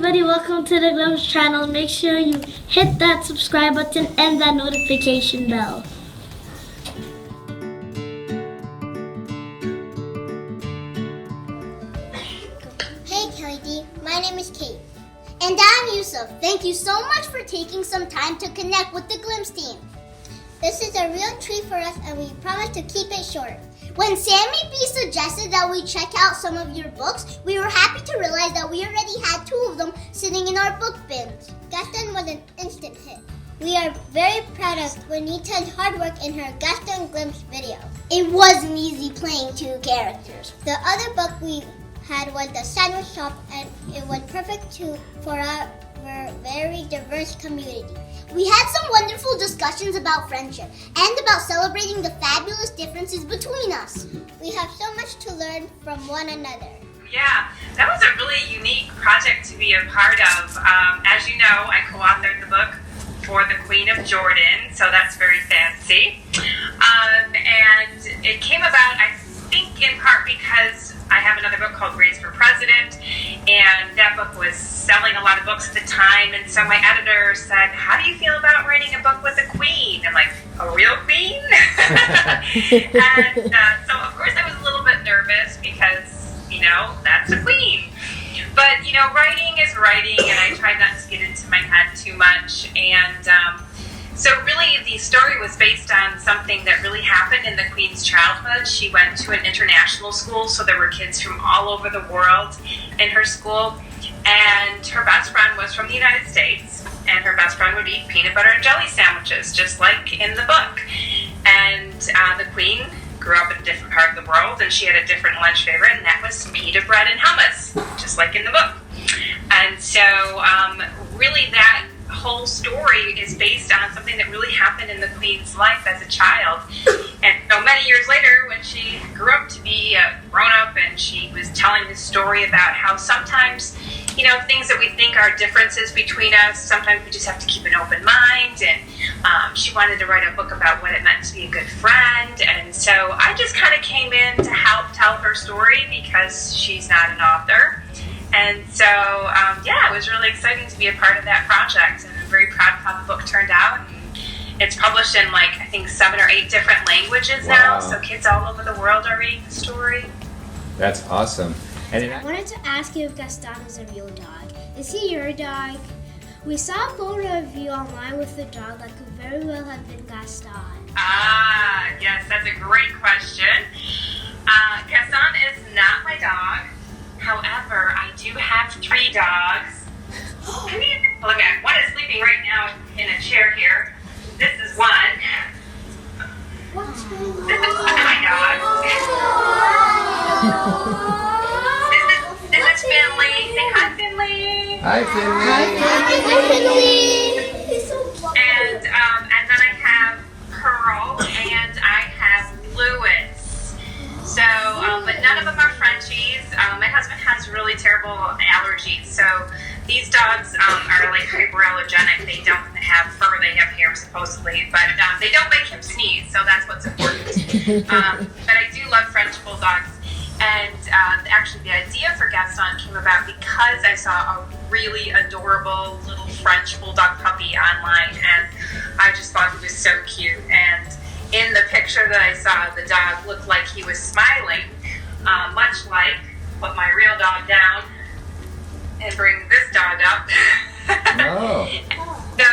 everybody, welcome to the Glimpse channel. Make sure you hit that subscribe button and that notification bell. Hey Kelly, my name is Kate. And I'm Yusuf. Thank you so much for taking some time to connect with the Glimpse team. This is a real treat for us and we promise to keep it short. When Sammy B suggested that we check out some of your books, we were happy to realize that we already had 2 of them sitting in our book bins. Gaston was an instant hit. We are very proud of Juanita's hard work in her Gaston Glimpse video. It wasn't easy playing 2 characters. The other book we had was The Sandwich Shop, and it was perfect for our very diverse community. We had some wonderful discussions about friendship and about celebrating the fabulous differences between us. We have so much to learn from one another. Yeah, that was a really unique project to be a part of. As you know, I co-authored the book for the Queen of Jordan, so that's very fancy. And it came about, I think, in part because I have another book called Raised for President, and that book was selling a lot of books at the time, and so my editor said, how do you feel about writing a book with a queen? I'm like, a real queen? And so of course I was a little bit nervous because, that's a queen. But, writing is writing, and I tried not to get into my head too much, and so really the story was based on something that really happened in the Queen's childhood. She went to an international school, so there were kids from all over the world in her school. And her best friend was from the United States, and her best friend would eat peanut butter and jelly sandwiches, just like in the book. And the Queen grew up in a different part of the world, and she had a different lunch favorite, and that was pita bread and hummus, just like in the book. And so really that whole story is based on something that really happened in the Queen's life as a child. And so many years later, when she grew up to be a grown-up, and she was telling this story about how sometimes, things that we think are differences between us, sometimes we just have to keep an open mind, and she wanted to write a book about what it meant to be a good friend, and so I just kind of came in to help tell her story because she's not an author. And so, it was really exciting to be a part of that project, and I'm very proud of how the book turned out. And it's published in, I think 7 or 8 different languages now, so kids all over the world are reading the story. That's awesome. And I wanted to ask you if Gaston is a real dog. Is he your dog? We saw a photo of you online with the dog that could very well have been Gaston. Yes, that's a great question. Gaston is not my dog. However, I do have 3 dogs. Look at one is sleeping right now in a chair here. This is one. This is my dog. This is Finley. Say hi, Finley. Hi, Finley. Hi, Finley. And then I have Pearl and I have Lewis. So, but none of them are Frenchies. My husband has really terrible allergies, so these dogs are hyperallergenic. They don't have fur, they have hair supposedly, but they don't make him sneeze, so that's what's important. But I do love French bulldogs, and actually the idea for Gaston came about because I saw a really adorable little French bulldog puppy online, and I just thought he was so cute. And in the picture that I saw, the dog looked like he was smiling, much like put my real dog down and bring this dog up. Oh. So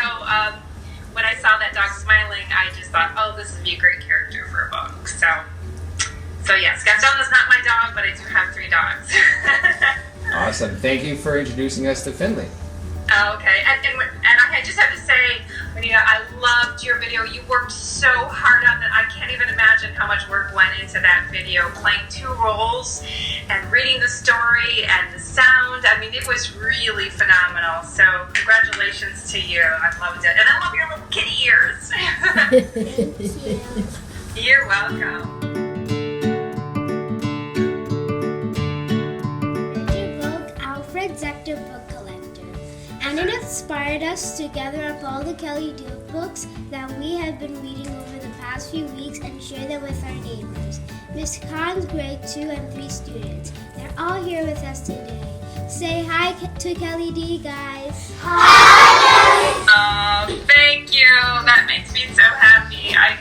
when I saw that dog smiling, I just thought, oh, this would be a great character for a book. So yes, Gaston is not my dog, but I do have 3 dogs. Awesome. Thank you for introducing us to Finley. Okay, and I just have to say, I loved your video. You worked so hard on it. I can't even imagine how much work went into that video, playing 2 roles and reading the story and the sound. It was really phenomenal. So congratulations to you. I loved it. And I love your little kitty ears. Thank you. You're welcome. Alfred Zector book collector, and it inspired us to gather up all the Kelly Duke books that we have been reading over the past few weeks and share them with our neighbors. Miss Khan's grade 2 and 3 students. They're all here with us today. Say hi to Kelly D, guys. Thank you. That makes me so happy. I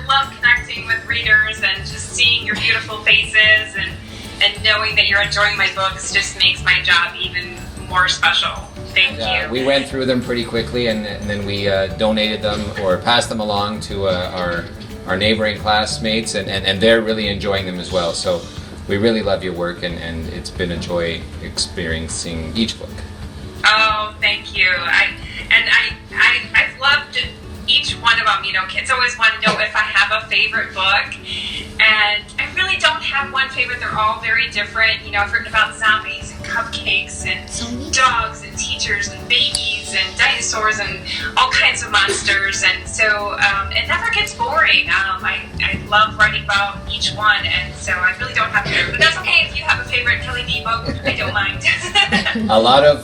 love connecting with readers and just seeing your beautiful faces and knowing that you're enjoying my books just makes my job even more special. Thank you. We went through them pretty quickly, and then we donated them or passed them along to our neighboring classmates, and they're really enjoying them as well. So we really love your work, and it's been a joy experiencing each book. Oh, thank you. I've loved each one of them. You know, kids always want to know if I have a favorite book, and I really don't have one favorite. They're all very different. You know, I've written about zombies and cupcakes and dogs and teachers and babies and dinosaurs and all kinds of monsters, and so it never gets boring. I love writing about each one, and so I really don't have a favorite. But that's okay if you have a favorite Kelly D book. I don't mind. A lot of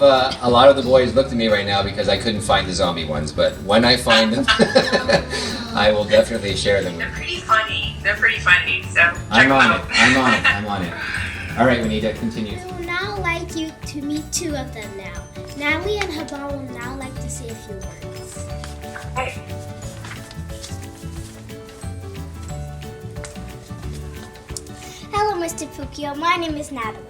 the boys looked at me right now because I couldn't find the zombie ones, but when I find them, I will definitely share them. They're pretty funny. So I'm on it. All right, we need to continue. I would now like you to meet two of them now. Natalie and Haban would now like to say a few words. Okay. Hello, Mr. Pukio. My name is Natalie.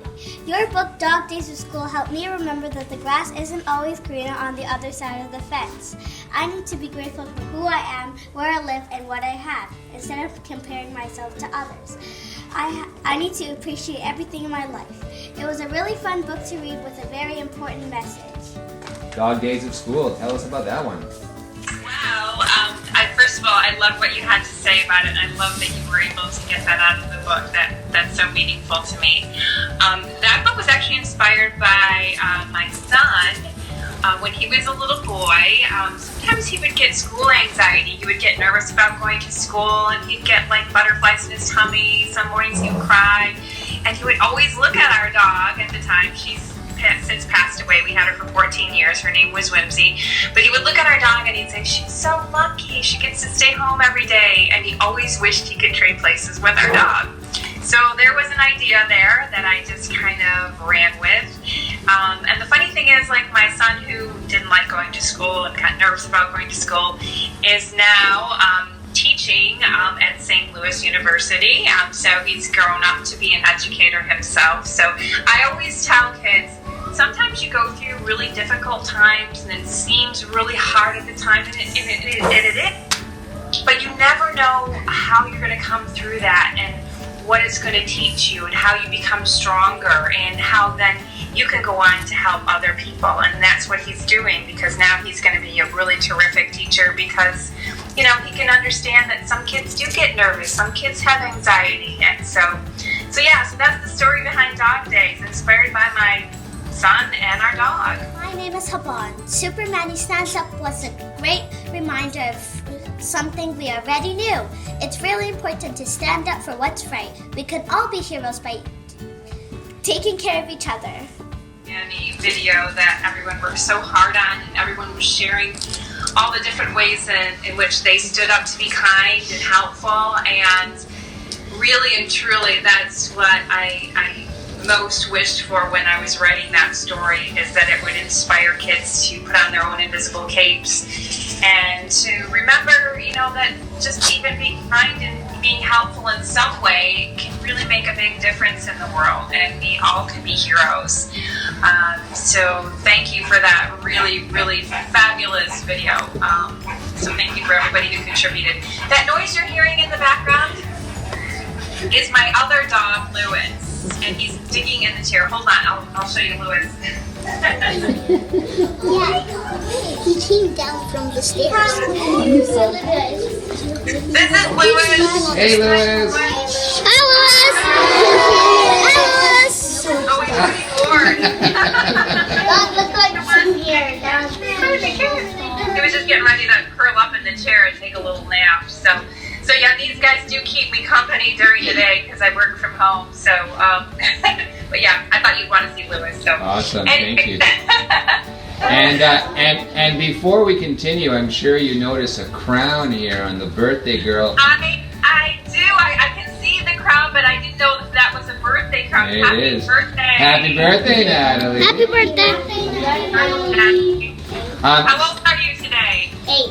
Your book, Dog Days of School, helped me remember that the grass isn't always greener on the other side of the fence. I need to be grateful for who I am, where I live, and what I have, instead of comparing myself to others. I need to appreciate everything in my life. It was a really fun book to read with a very important message. Dog Days of School. Tell us about that one. Well, first of all, I love what you had to say about it, and I love that you were able to get that out of the book. That's so meaningful to me. That book was actually inspired by my son. When he was a little boy, sometimes he would get school anxiety. He would get nervous about going to school, and he'd get like butterflies in his tummy. Some mornings he would cry, and he would always look at our dog at the time. She's since passed away. We had her for 14 years. Her name was Whimsy. But he would look at our dog and he'd say, "She's so lucky. She gets to stay home every day." And he always wished he could trade places with our dog. So there was an idea there that I just kind of ran with. And the funny thing is, like, my son, who didn't like going to school and got nervous about going to school, is now teaching at St. Louis University. So he's grown up to be an educator himself. So I always tell kids, sometimes you go through really difficult times and it seems really hard at the time, and it is. But you never know how you're going to come through that and what it's going to teach you and how you become stronger and how then you can go on to help other people. And that's what he's doing, because now he's going to be a really terrific teacher, because, you know, he can understand that some kids do get nervous, some kids have anxiety. And so that's the story behind Dog Days, inspired by my son and our dog. My name is Haban. Superman Who Stands Up was a great reminder of something we already knew. It's really important to stand up for what's right. We can all be heroes by taking care of each other. Any video that everyone worked so hard on, and everyone was sharing all the different ways in which they stood up to be kind and helpful, and really and truly that's what I most wished for when I was writing that story, is that it would inspire kids to put on their own invisible capes and to remember, you know, that just even being kind and being helpful in some way can really make a big difference in the world, and we all can be heroes. So thank you for that really, really fabulous video. So thank you for everybody who contributed. That noise you're hearing in the background is my other dog, Lewis, and he's digging in the chair. Hold on, I'll show you Lewis. He came down from the stairs. This is Lewis. Hey, Lewis. Hi, Lewis. Oh, he's pretty bored. Look like one here. He was just getting ready to curl up in the chair and take a little nap. So yeah, these guys do keep me company during the day because I work from home. So, but yeah, I thought you'd want to see Lewis. So Awesome, thank you. And before we continue, I'm sure you notice a crown here on the birthday girl. I do. I can see the crown, but I didn't know that was a birthday crown. Happy It is. birthday. Happy birthday, Natalie. Happy birthday! How old are you today? 8.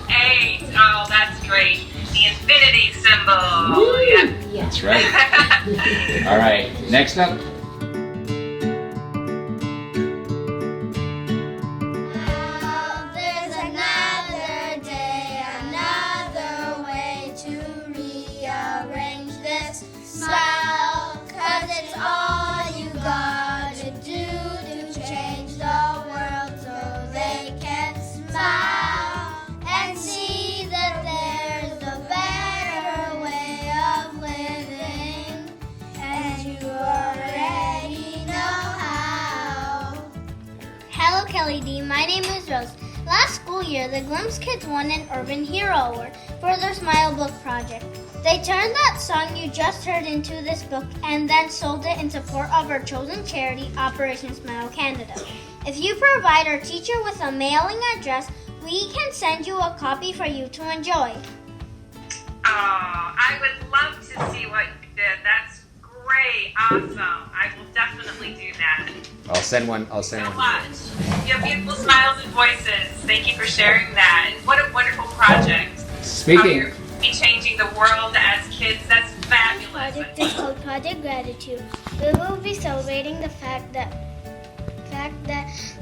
8. Oh, that's great. The infinity symbol. Yeah. That's right. All right. Next up. There's another day, another way to rearrange this. Smile, 'cause it's all you gotta do to change the world so they can smile and see that there's a better way of living, and you already know how. Hello, Kelly D. My name is Rose. Last school year, the Glimpse Kids won an Urban Hero Award for their Smile Book project. They turned that song you just heard into this book and then sold it in support of our chosen charity, Operation Smile Canada. If you provide our teacher with a mailing address, we can send you a copy for you to enjoy. Oh, I would love to see what you did. That's great. Awesome. I will definitely do that. I'll send one. So much. You have beautiful smiles and voices. Thank you for sharing that. And what a wonderful project. How Speaking. you're changing the world as kids. That's fabulous. Project is called Project Gratitude. We will be celebrating the fact that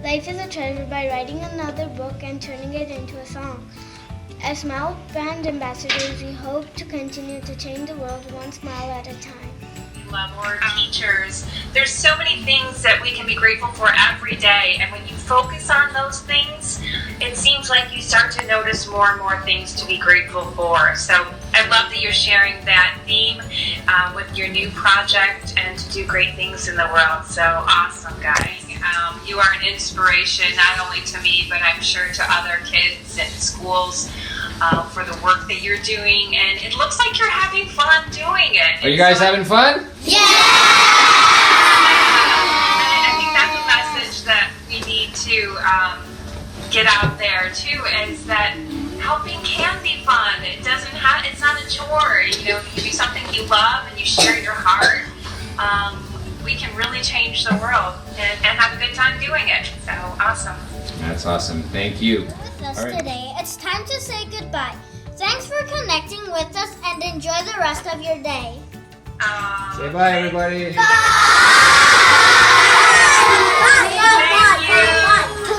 life is a treasure by writing another book and turning it into a song. As Smile brand ambassadors, we hope to continue to change the world one smile at a time. We love our teachers. There's so many things that we can be grateful for every day, and when you focus on those things, it seems like you start to notice more and more things to be grateful for. So I love that you're sharing that theme with your new project and to do great things in the world. So awesome, guys. You are an inspiration not only to me, but I'm sure to other kids and schools for the work that you're doing. And it looks like you're having fun doing it. Are you guys having fun? I think that's a message that we need to get out there too, is that helping can be fun. It's not a chore. You know, if you do something you love and you share your heart, we can really change the world and have a good time doing it. So awesome. That's awesome. Thank you. With us All right. today, it's time to say goodbye. Thanks for connecting with us and enjoy the rest of your day. Say bye, everybody. Thank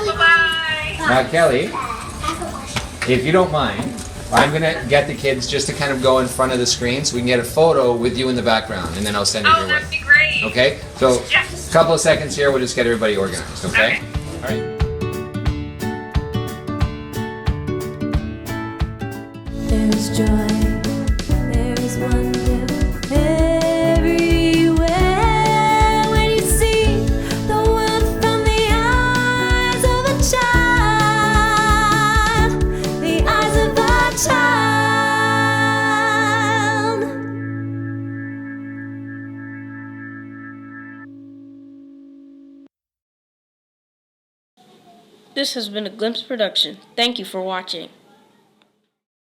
you. Bye-bye. Now, Kelly, if you don't mind, I'm gonna get the kids just to kind of go in front of the screen so we can get a photo with you in the background, and then I'll send it Oh, your way. that'd be great. Okay? So, Yes. a couple of seconds here. We'll just get everybody organized. Okay? Okay. All right. There's joy, there's wonder everywhere when you see the world from the eyes of a child, the eyes of a child. This has been a Glimpse production. Thank you for watching.